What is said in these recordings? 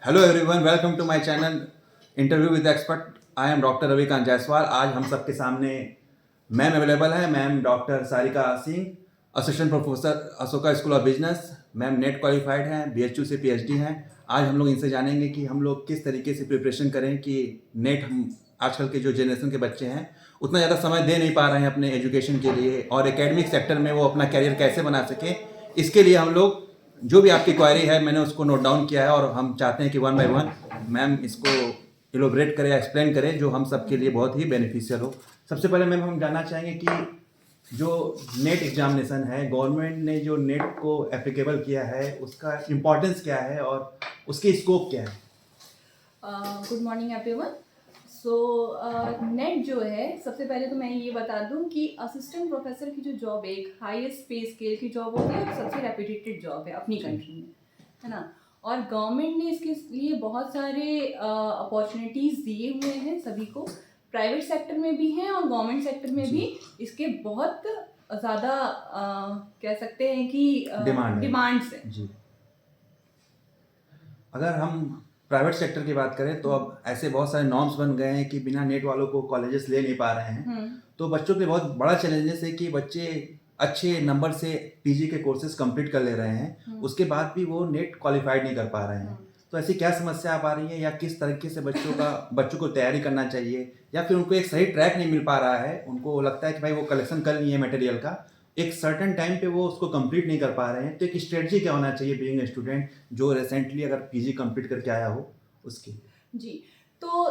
Hello everyone, welcome to my channel interview with expert. I am doctor Ravikant Jaiswal. आज हम सबके सामने मैम अवेलेबल है। Ma'am doctor Sarika Singh, assistant professor Ashoka school of business. Ma'am NET qualified हैं, BHU से PhD हैं। आज हम लोग इनसे जानेंगे कि हम लोग किस तरीके से प्रिपरेशन करें कि नेट हम आजकल के जो जनरेशन के बच्चे हैं उतना ज़्यादा समय दे नहीं पा रहे हैं अपने एजुकेशन के लिए, और एकेडमिक सेक्टर में वो अपना कैरियर कैसे बना सकें। इसके लिए हम लोग जो भी आपकी क्वारी है मैंने उसको नोट डाउन किया है, और हम चाहते हैं कि वन बाय वन मैम इसको इलोबरेट करें, एक्सप्लेन करें, जो हम सब के लिए बहुत ही बेनिफिशियल हो। सबसे पहले मैम हम जानना चाहेंगे कि जो नेट एग्जामिनेशन है, गवर्नमेंट ने जो नेट को एप्लीकेबल किया है उसका इम्पोर्टेंस क्या है और उसकी स्कोप क्या है। Good morning everyone. So net जो है, सबसे पहले तो मैं ये बता दूं कि असिस्टेंट प्रोफेसर की जो जॉब है एक हाईएस्ट पे स्केल की जॉब होती है और सबसे रेप्यूटेटेड जॉब है अपनी कंट्री में, है ना। और गवर्नमेंट ने इसके लिए बहुत सारे अपॉर्चुनिटीज़ दिए हुए हैं सभी को, प्राइवेट सेक्टर में भी हैं और गवर्नमेंट सेक्टर में भी इसके बहुत ज़्यादा कह सकते हैं कि डिमांड्स हैं जी। अगर हम प्राइवेट सेक्टर की बात करें तो अब ऐसे बहुत सारे नॉर्म्स बन गए हैं कि बिना नेट वालों को कॉलेजेस ले नहीं पा रहे हैं। तो बच्चों के बहुत बड़ा चैलेंजेस है कि बच्चे अच्छे नंबर से पीजी के कोर्सेज कंप्लीट कर ले रहे हैं, उसके बाद भी वो नेट क्वालिफाइड नहीं कर पा रहे हैं। तो ऐसी क्या समस्या आ पा रही है, या किस तरीके से बच्चों को तैयारी करना चाहिए, या फिर उनको एक सही ट्रैक नहीं मिल पा रहा है। उनको लगता है कि भाई वो कलेक्शन कर लिए मटेरियल का, एक सर्टेन टाइम पे वो उसको कंप्लीट नहीं कर पा रहे हैं। तो एक स्ट्रेटजी क्या होना चाहिए बीइंग स्टूडेंट जो रिसेंटली अगर पीजी कंप्लीट करके आया हो उसकी। जी। तो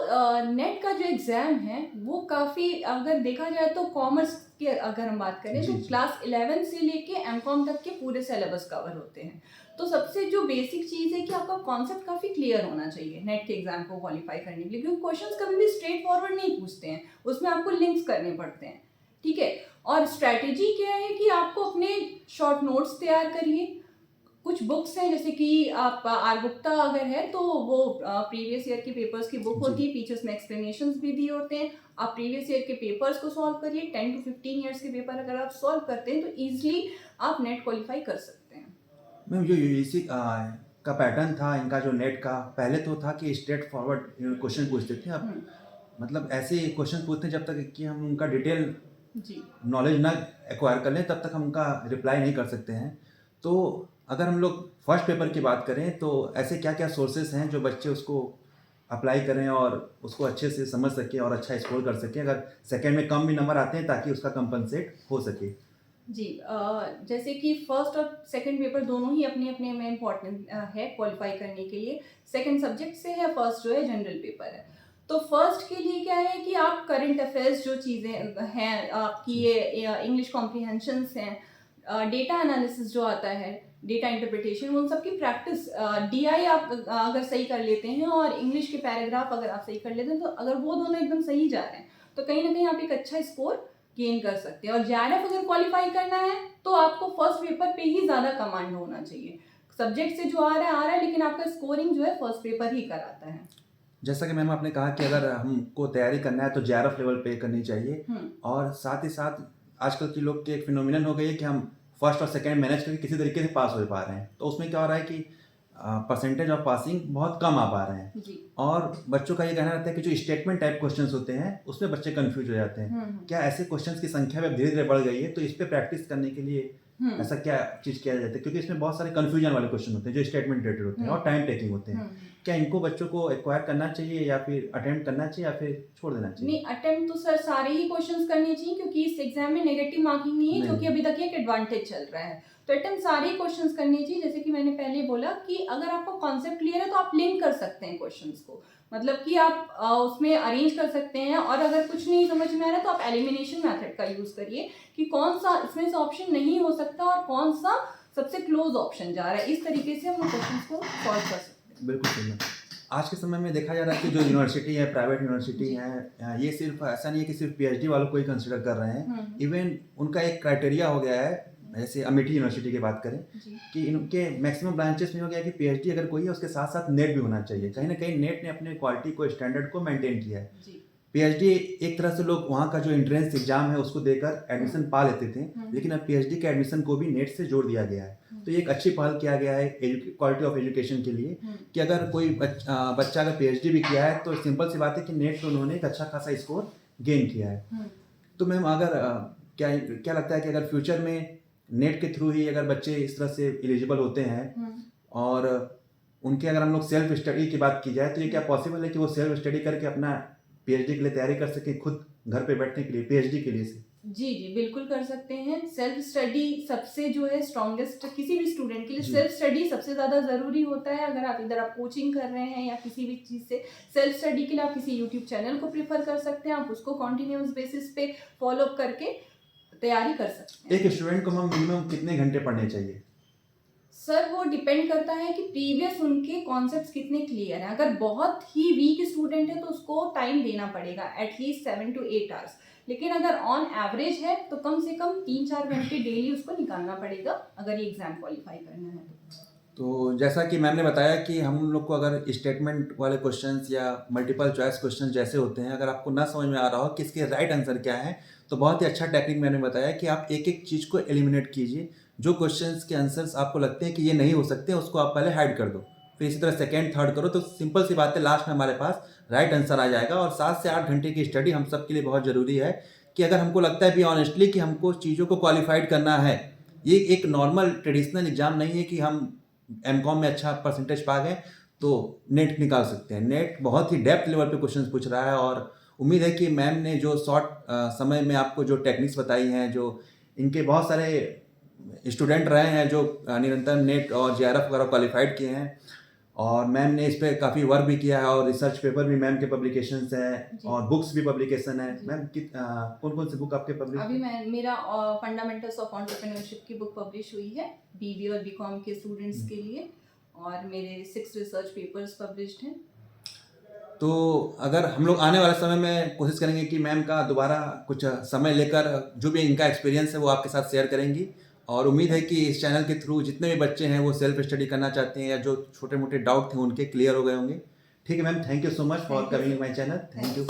नेट का जो एग्ज़ाम है वो काफ़ी, अगर देखा जाए तो कॉमर्स की अगर हम बात करें तो क्लास 11 से लेके एमकॉम तक के पूरे सिलेबस कवर होते हैं। तो सबसे जो बेसिक चीज़ है कि आपका कॉन्सेप्ट काफ़ी क्लियर होना चाहिए नेट के एग्ज़ाम को क्वालिफाई करने के लिए, क्योंकि क्वेश्चंस कभी भी स्ट्रेट फॉरवर्ड नहीं पूछते हैं, उसमें आपको लिंक्स करने पड़ते हैं। ठीक है। और स्ट्रैटेजी क्या है कि आपको अपने शॉर्ट नोट्स तैयार करिए। कुछ बुक्स हैं, जैसे कि आप आर गुप्ता अगर है तो वो प्रीवियस ईयर के पेपर्स की बुक होती है, पीछे उसमें एक्सप्लेनेशंस भी दिए होते हैं। आप प्रीवियस ईयर के पेपर्स को सॉल्व करिए। 10 to 15 ईयर्स के पेपर अगर आप सॉल्व करते हैं तो ईजिली आप नेट क्वालिफाई कर सकते हैं। मैम जो यूजीसी का पैटर्न था इनका, जो नेट का पहले तो था कि स्ट्रेट फॉरवर्ड क्वेश्चन पूछते थे। अब मतलब ऐसे क्वेश्चन पूछते हैं जब तक कि हम उनका डिटेल नॉलेज ना एक्वायर कर लें तब तक हम उनका रिप्लाई नहीं कर सकते हैं। तो अगर हम लोग फर्स्ट पेपर की बात करें तो ऐसे क्या क्या सोर्सेस हैं जो बच्चे उसको अप्लाई करें और उसको अच्छे से समझ सकें और अच्छा स्कोर कर सकें, अगर सेकेंड में कम भी नंबर आते हैं ताकि उसका कंपनसेट हो सके। जी। जैसे कि फर्स्ट और सेकंड पेपर दोनों ही अपने अपने में इम्पोर्टेंट है क्वालिफाई करने के लिए। सेकंड सब्जेक्ट से है, फर्स्ट जो है जनरल पेपर है। तो फर्स्ट के लिए क्या है कि आप करंट अफेयर्स जो चीज़ें हैं आपकी, ये इंग्लिश कॉम्प्रीहेंशंस हैं, डेटा एनालिसिस जो आता है, डेटा इंटरप्रिटेशन, उन सब की प्रैक्टिस, डीआई आप अगर सही कर लेते हैं और इंग्लिश के पैराग्राफ अगर आप सही कर लेते हैं, तो अगर वो दोनों एकदम सही जा रहे हैं तो कहीं ना कहीं आप एक अच्छा स्कोर गेन कर सकते हैं। और जेआरएफ अगर क्वालिफाई करना है तो आपको फर्स्ट पेपर पे ही ज़्यादा कमांड होना चाहिए। सब्जेक्ट से जो आ रहा है, लेकिन आपका स्कोरिंग जो है फर्स्ट पेपर ही कराता है। जैसा कि मैम आपने कहा कि अगर हमको तैयारी करना है तो जेआरएफ लेवल पे करनी चाहिए, और साथ ही साथ आजकल के लोग की एक फिनोमिनन हो गई है कि हम फर्स्ट और सेकंड मैनेज करके किसी तरीके से पास हो पा रहे हैं। तो उसमें क्या हो रहा है कि परसेंटेज ऑफ पासिंग बहुत कम आ पा रहे हैं जी। और बच्चों का ये कहना रहता है कि जो स्टेटमेंट टाइप क्वेश्चंस होते हैं उसमें बच्चे कंफ्यूज हो जाते हैं। क्या ऐसे क्वेश्चंस की संख्या में धीरे धीरे बढ़ गई है? तो इस पे प्रैक्टिस करने के लिए ऐसा क्या चीज़ किया जाता है, क्योंकि इसमें बहुत सारे कंफ्यूजन वाले क्वेश्चन होते हैं जो स्टेटमेंट रिलेटेड होते हैं और टाइम टेकिंग होते हैं। क्या इनको बच्चों को एक्वायर करना चाहिए या फिर अटेम्प्ट करना चाहिए या फिर छोड़ देना चाहिए? नहीं, अटेम्प्ट तो सर सारे ही क्वेश्चंस करने चाहिए, क्योंकि इस एग्जाम में नेगेटिव मार्किंग नहीं है, जो कि अभी तक एक एडवांटेज चल रहा है। तो अटेम्प्ट सारे ही क्वेश्चंस करने चाहिए। जैसे कि मैंने पहले बोला कि अगर आपको कॉन्सेप्ट क्लियर है तो आप लिंक कर सकते हैं क्वेश्चंस को, मतलब कि आप उसमें अरेंज कर सकते हैं। और अगर कुछ नहीं समझ में आ रहा है तो आप एलिमिनेशन मेथड का यूज करिए कि कौन सा इसमें से ऑप्शन नहीं हो सकता और कौन सा सबसे क्लोज ऑप्शन जा रहा है। इस तरीके से हम क्वेश्चंस को सॉल्व कर सकते हैं। बिल्कुल सही है। आज के समय में देखा जा रहा है कि जो यूनिवर्सिटी है, प्राइवेट यूनिवर्सिटी है, ये सिर्फ ऐसा नहीं है कि सिर्फ पीएचडी वालों को ही कंसिडर कर रहे हैं। इवन उनका एक क्राइटेरिया हो गया है, जैसे अमेठी यूनिवर्सिटी की बात करें कि इनके मैक्सिमम ब्रांचेस में हो गया कि पीएचडी अगर कोई है उसके साथ साथ नेट भी होना चाहिए। कहीं ना कहीं नेट ने अपने क्वालिटी को, स्टैंडर्ड को मेंटेन किया है। पीएचडी एक तरह से लोग वहाँ का जो एंट्रेंस एग्जाम है उसको देकर एडमिशन पा लेते थे, लेकिन अब पीएचडी के एडमिशन को भी नेट से जोड़ दिया गया है। तो ये एक अच्छी पहल किया गया है क्वालिटी ऑफ एजुकेशन के लिए कि अगर कोई बच्चा अगर पीएचडी भी किया है तो सिंपल सी बात है कि नेट पे उन्होंने एक अच्छा खासा स्कोर गेन किया है। तो मैम अगर क्या क्या लगता है कि अगर फ्यूचर में नेट के थ्रू ही अगर बच्चे इस तरह से एलिजिबल होते हैं और उनके अगर हम लोग सेल्फ स्टडी की बात की जाए तो ये क्या पॉसिबल है कि वो सेल्फ स्टडी करके अपना पीएचडी के लिए तैयारी कर सके खुद घर पे बैठने के लिए पीएचडी के लिए से? जी जी बिल्कुल कर सकते हैं। सेल्फ स्टडी सबसे जो है स्ट्रॉन्गेस्ट किसी भी स्टूडेंट के लिए जी। सेल्फ स्टडी सबसे ज़्यादा ज़रूरी होता है। अगर आप इधर आप कोचिंग कर रहे हैं या किसी भी चीज़ से सेल्फ स्टडी के लिए आप किसी यूट्यूब चैनल को प्रेफर कर सकते हैं। आप उसको कॉन्टिन्यूस बेसिस पे फॉलो करके तैयारी कर सकते हैं। एक स्टूडेंट को हम मिनिमम कितने घंटे पढ़ने चाहिए? सर वो डिपेंड करता है कि प्रीवियस उनके कॉन्सेप्ट्स कितने क्लियर हैं। अगर बहुत ही वीक स्टूडेंट है तो उसको टाइम देना पड़ेगा एटलीस्ट 7 to 8 आवर्स। लेकिन अगर ऑन एवरेज है तो कम से कम 3-4 घंटे डेली उसको निकालना पड़ेगा अगर ये एग्ज़ाम क्वालिफाई करना है तो जैसा कि मैम ने बताया कि हम लोग को अगर स्टेटमेंट वाले क्वेश्चंस या मल्टीपल चॉइस क्वेश्चंस जैसे होते हैं अगर आपको ना समझ में आ रहा हो कि इसके राइट आंसर क्या है तो बहुत ही अच्छा टेक्निक मैंने बताया कि आप एक एक चीज़ को एलिमिनेट कीजिए। जो क्वेश्चंस के आंसर्स आपको लगते हैं कि ये नहीं हो सकते उसको आप पहले हाइड कर दो, फिर इसी तरह सेकेंड थर्ड करो तो सिंपल सी बात है लास्ट में हमारे पास राइट आंसर आ जाएगा। और 7 से 8 घंटे की स्टडी हम सब के लिए बहुत ज़रूरी है कि अगर हमको लगता है भी ऑनेस्टली कि हमको चीज़ों को क्वालिफाइड करना है, ये एक नॉर्मल ट्रेडिशनल एग्जाम नहीं है कि हम एमकॉम में अच्छा परसेंटेज पा गए तो नेट निकाल सकते हैं। नेट बहुत ही डेप्थ लेवल पे क्वेश्चंस पूछ रहा है और उम्मीद है कि मैम ने जो शॉर्ट समय में आपको जो टेक्निक्स बताई हैं, जो इनके बहुत सारे स्टूडेंट रहे हैं जो निरंतर नेट और जेआरएफ वगैरह क्वालिफाइड किए हैं और मैम ने इस पर काफ़ी वर्क भी किया है और रिसर्च पेपर भी मैम के पब्लिकेशंस हैं और बुक्स भी पब्लिकेशन है। मैम कौन कौन सी बुक आपके पब्लिश? अभी मेरा फंडामेंटल्स ऑफ एंटरप्रेन्योरशिप की बुक पब्लिश हुई है बीबी और बीकॉम के स्टूडेंट्स के लिए और मेरे 6 रिसर्च पेपर्स पब्लिश्ड हैं। तो अगर हम लोग आने वाले समय में कोशिश करेंगे कि मैम का दोबारा कुछ समय लेकर जो भी इनका एक्सपीरियंस है वो आपके साथ शेयर करेंगी और उम्मीद है कि इस चैनल के थ्रू जितने भी बच्चे हैं वो सेल्फ स्टडी करना चाहते हैं या जो छोटे मोटे डाउट थे उनके क्लियर हो गए होंगे। ठीक है ma'am, thank you so much for coming my channel. Thank you.